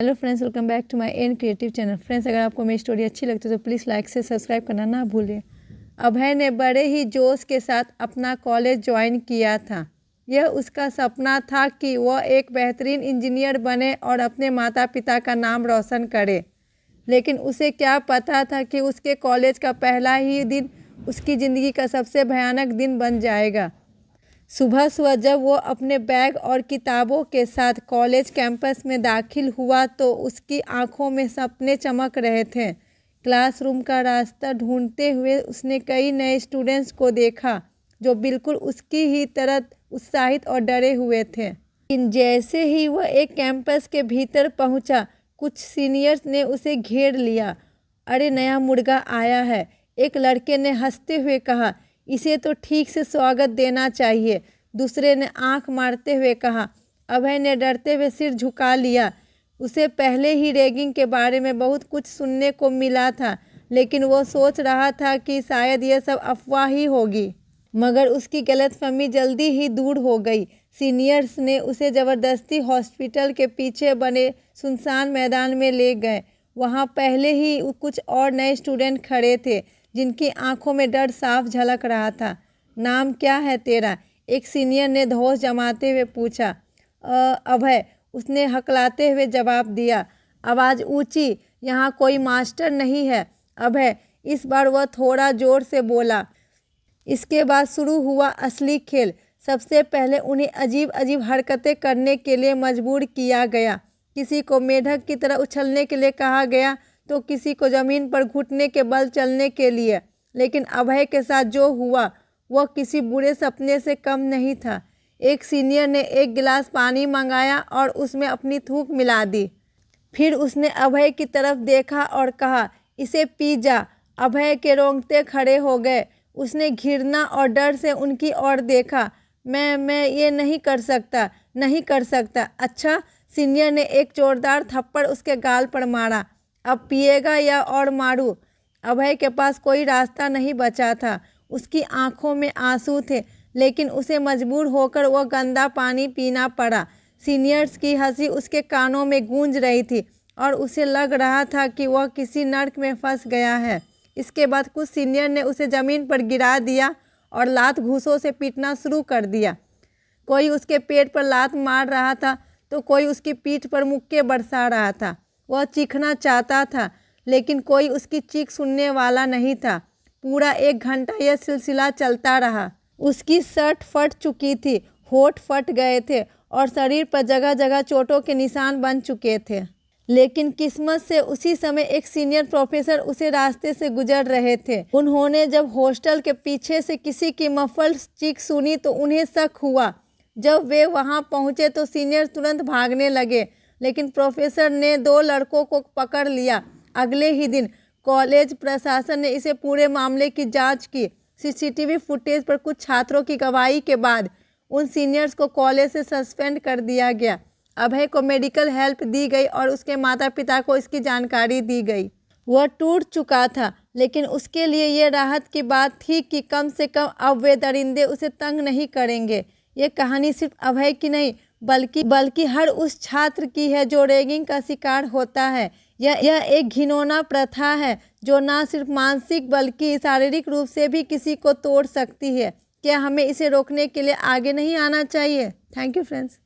Hello friends, welcome back to my N creative channel. Friends, अगर आपको मेरी story अच्छी लगती है तो प्लीज़ लाइक से सब्सक्राइब करना ना भूलिए। अभय ने बड़े ही जोश के साथ अपना कॉलेज ज्वाइन किया था। यह उसका सपना था कि वह एक बेहतरीन इंजीनियर बने और अपने माता पिता का नाम रोशन करे। लेकिन उसे क्या पता था कि उसके कॉलेज का पहला ही दिन उसकी ज़िंदगी का सबसे भयानक दिन बन जाएगा। सुबह सुबह जब वो अपने बैग और किताबों के साथ कॉलेज कैंपस में दाखिल हुआ तो उसकी आंखों में सपने चमक रहे थे। क्लासरूम का रास्ता ढूंढते हुए उसने कई नए स्टूडेंट्स को देखा जो बिल्कुल उसकी ही तरह उत्साहित और डरे हुए थे। लेकिन जैसे ही वह एक कैंपस के भीतर पहुंचा, कुछ सीनियर्स ने उसे घेर लिया। अरे, नया मुर्गा आया है, एक लड़के ने हंसते हुए कहा। इसे तो ठीक से स्वागत देना चाहिए, दूसरे ने आंख मारते हुए कहा। अभय ने डरते हुए सिर झुका लिया। उसे पहले ही रैगिंग के बारे में बहुत कुछ सुनने को मिला था, लेकिन वो सोच रहा था कि शायद यह सब अफवाह ही होगी। मगर उसकी गलतफहमी जल्दी ही दूर हो गई। सीनियर्स ने उसे ज़बरदस्ती हॉस्पिटल के पीछे बने सुनसान मैदान में ले गए। वहाँ पहले ही कुछ और नए स्टूडेंट खड़े थे जिनकी आंखों में डर साफ झलक रहा था। नाम क्या है तेरा? एक सीनियर ने होश जमाते हुए पूछा। अभय, उसने हकलाते हुए जवाब दिया, आवाज़ ऊंची। यहाँ कोई मास्टर नहीं है अभय। इस बार वह थोड़ा ज़ोर से बोला। इसके बाद शुरू हुआ असली खेल। सबसे पहले उन्हें अजीब अजीब हरकतें करने के लिए मजबूर किया गया। किसी को मेढक की तरह उछलने के लिए कहा गया तो किसी को ज़मीन पर घुटने के बल चलने के लिए। लेकिन अभय के साथ जो हुआ वह किसी बुरे सपने से कम नहीं था। एक सीनियर ने एक गिलास पानी मंगाया और उसमें अपनी थूक मिला दी। फिर उसने अभय की तरफ देखा और कहा, इसे पी जा। अभय के रोंगटे खड़े हो गए। उसने घृणा और डर से उनकी ओर देखा। मैं ये नहीं कर सकता, नहीं कर सकता। अच्छा, सीनियर ने एक जोरदार थप्पड़ उसके गाल पर मारा। अब पिएगा या और मारूं? अभय के पास कोई रास्ता नहीं बचा था। उसकी आंखों में आंसू थे, लेकिन उसे मजबूर होकर वह गंदा पानी पीना पड़ा। सीनियर्स की हंसी उसके कानों में गूंज रही थी और उसे लग रहा था कि वह किसी नर्क में फंस गया है। इसके बाद कुछ सीनियर ने उसे ज़मीन पर गिरा दिया और लात घूंसों से पीटना शुरू कर दिया। कोई उसके पेट पर लात मार रहा था तो कोई उसकी पीठ पर मुक्के बरसा रहा था। वह चीखना चाहता था, लेकिन कोई उसकी चीख सुनने वाला नहीं था। पूरा 1 घंटा यह सिलसिला चलता रहा। उसकी शर्ट फट चुकी थी, होंठ फट गए थे और शरीर पर जगह जगह चोटों के निशान बन चुके थे। लेकिन किस्मत से उसी समय एक सीनियर प्रोफेसर उसे रास्ते से गुजर रहे थे। उन्होंने जब हॉस्टल के पीछे से किसी की मफल चीख सुनी तो उन्हें शक हुआ। जब वे वहां पहुंचे तो सीनियर तुरंत भागने लगे, लेकिन प्रोफेसर ने 2 लड़कों को पकड़ लिया। अगले ही दिन कॉलेज प्रशासन ने इसे पूरे मामले की जांच की। सीसीटीवी फुटेज पर कुछ छात्रों की गवाही के बाद उन सीनियर्स को कॉलेज से सस्पेंड कर दिया गया। अभय को मेडिकल हेल्प दी गई और उसके माता पिता को इसकी जानकारी दी गई। वह टूट चुका था, लेकिन उसके लिए ये राहत की बात थी कि कम से कम अब वे दरिंदे उसे तंग नहीं करेंगे। ये कहानी सिर्फ अभय की नहीं बल्कि हर उस छात्र की है जो रैगिंग का शिकार होता है। यह एक घिनौना प्रथा है जो न सिर्फ मानसिक बल्कि शारीरिक रूप से भी किसी को तोड़ सकती है। क्या हमें इसे रोकने के लिए आगे नहीं आना चाहिए? Thank you friends.